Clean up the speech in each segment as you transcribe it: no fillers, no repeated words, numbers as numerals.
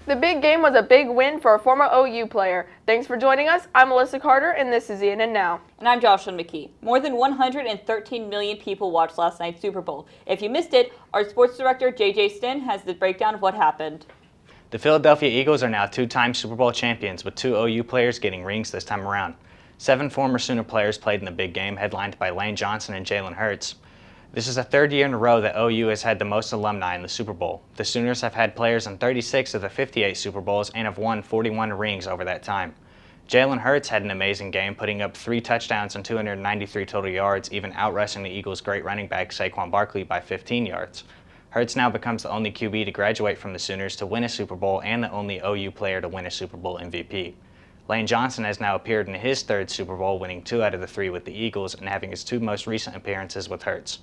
The big game was a big win for a former OU player. Thanks for joining us. I'm Melissa Carter, and this is ENN Now. And I'm Jocelyn McKee. More than 113 million people watched last night's Super Bowl. If you missed it, our sports director, JJ Stin, has the breakdown of what happened. The Philadelphia Eagles are now two-time Super Bowl champions, with 2 OU players getting rings this time around. 7 former Sooner players played in the big game, headlined by Lane Johnson and Jalen Hurts. This is the 3rd year in a row that OU has had the most alumni in the Super Bowl. The Sooners have had players in 36 of the 58 Super Bowls and have won 41 rings over that time. Jalen Hurts had an amazing game, putting up 3 touchdowns and 293 total yards, even outrushing the Eagles' great running back Saquon Barkley by 15 yards. Hurts now becomes the only QB to graduate from the Sooners to win a Super Bowl and the only OU player to win a Super Bowl MVP. Lane Johnson has now appeared in his 3rd Super Bowl, winning 2 out of the 3 with the Eagles and having his 2 most recent appearances with Hurts.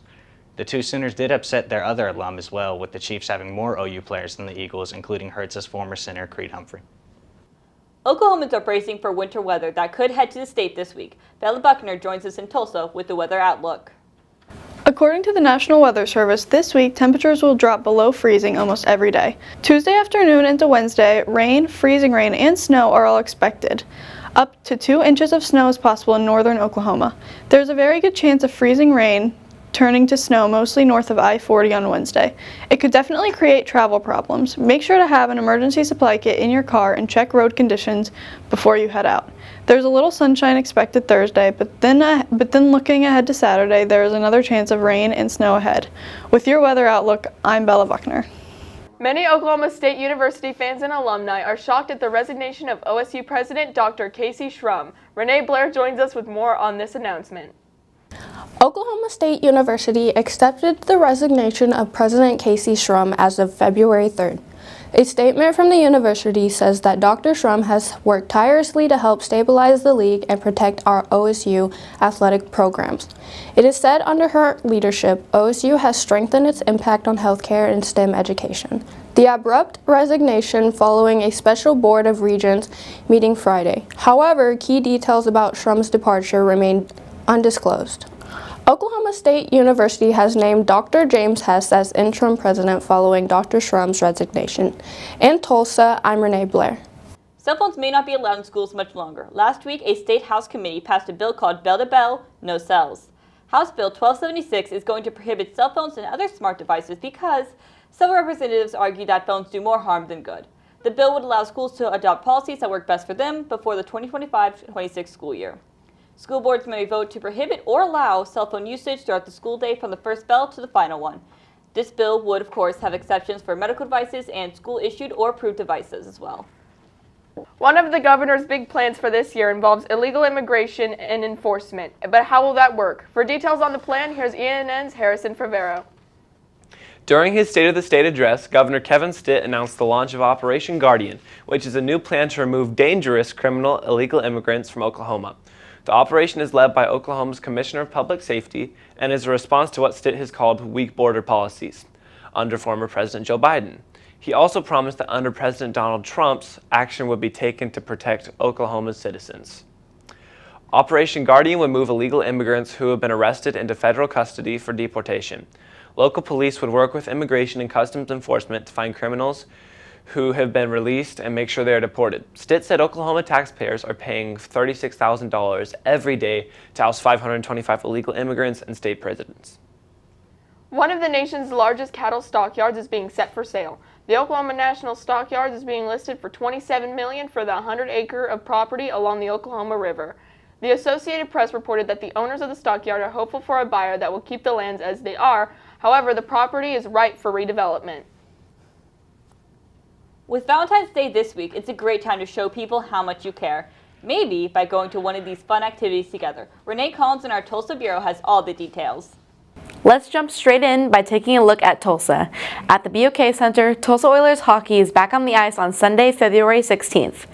The 2 Sooners did upset their other alum as well, with the Chiefs having more OU players than the Eagles, including Hurts' former center Creed Humphrey. Oklahomans are bracing for winter weather that could head to the state this week. Bella Buckner joins us in Tulsa with the weather outlook. According to the National Weather Service, this week temperatures will drop below freezing almost every day. Tuesday afternoon into Wednesday, rain, freezing rain, and snow are all expected. Up to 2 inches of snow is possible in northern Oklahoma. There's a very good chance of freezing rain turning to snow mostly north of I-40 on Wednesday. It could definitely create travel problems. Make sure to have an emergency supply kit in your car and check road conditions before you head out. There's a little sunshine expected Thursday, but then looking ahead to Saturday, there is another chance of rain and snow ahead. With your weather outlook, I'm Bella Buckner. Many Oklahoma State University fans and alumni are shocked at the resignation of OSU President Dr. Casey Schrum. Renee Blair joins us with more on this announcement. Oklahoma State University accepted the resignation of President Casey Schrum as of February 3rd. A statement from the university says that Dr. Schrum has worked tirelessly to help stabilize the league and protect our OSU athletic programs. It is said under her leadership, OSU has strengthened its impact on healthcare and STEM education. The abrupt resignation following a special Board of Regents meeting Friday. However, key details about Schrum's departure remain undisclosed. Oklahoma State University has named Dr. James Hess as interim president following Dr. Schrum's resignation. In Tulsa, I'm Renee Blair. Cell phones may not be allowed in schools much longer. Last week, a state House committee passed a bill called Bell to Bell, No Cells. House Bill 1276 is going to prohibit cell phones and other smart devices because several representatives argue that phones do more harm than good. The bill would allow schools to adopt policies that work best for them before the 2025-26 school year. School boards may vote to prohibit or allow cell phone usage throughout the school day from the first bell to the final one. This bill would, of course, have exceptions for medical devices and school-issued or approved devices as well. One of the governor's big plans for this year involves illegal immigration and enforcement. But how will that work? For details on the plan, here's ENN's Harrison Favero. During his State of the State address, Governor Kevin Stitt announced the launch of Operation Guardian, which is a new plan to remove dangerous criminal illegal immigrants from Oklahoma. The operation is led by Oklahoma's Commissioner of Public Safety and is a response to what Stitt has called weak border policies under former President Joe Biden. He also promised that under President Donald Trump's, action would be taken to protect Oklahoma's citizens. Operation Guardian would move illegal immigrants who have been arrested into federal custody for deportation. Local police would work with Immigration and Customs Enforcement to find criminals who have been released and make sure they are deported. Stitt said Oklahoma taxpayers are paying $36,000 every day to house 525 illegal immigrants in state prisons. One of the nation's largest cattle stockyards is being set for sale. The Oklahoma National Stockyard is being listed for $27 million for the 100-acre of property along the Oklahoma River. The Associated Press reported that the owners of the stockyard are hopeful for a buyer that will keep the lands as they are. However, the property is ripe for redevelopment. With Valentine's Day this week, it's a great time to show people how much you care. Maybe by going to one of these fun activities together. Renee Collins in our Tulsa Bureau has all the details. Let's jump straight in by taking a look at Tulsa. At the BOK Center, Tulsa Oilers hockey is back on the ice on Sunday, February 16th.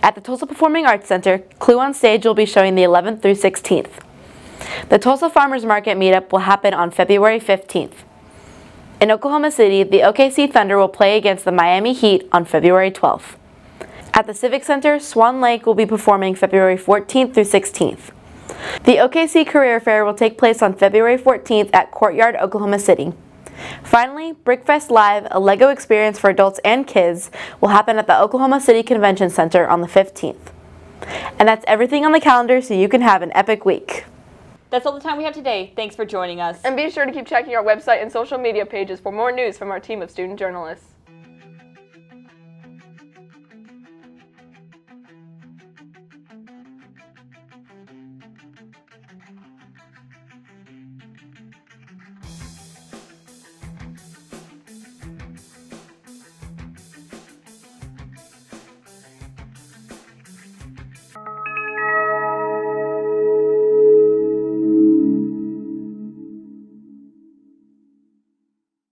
At the Tulsa Performing Arts Center, Clue on Stage will be showing the 11th through 16th. The Tulsa Farmers Market meetup will happen on February 15th. In Oklahoma City, the OKC Thunder will play against the Miami Heat on February 12th. At the Civic Center, Swan Lake will be performing February 14th through 16th. The OKC Career Fair will take place on February 14th at Courtyard, Oklahoma City. Finally, Brickfest Live, a LEGO experience for adults and kids, will happen at the Oklahoma City Convention Center on the 15th. And that's everything on the calendar so you can have an epic week. That's all the time we have today. Thanks for joining us. And be sure to keep checking our website and social media pages for more news from our team of student journalists.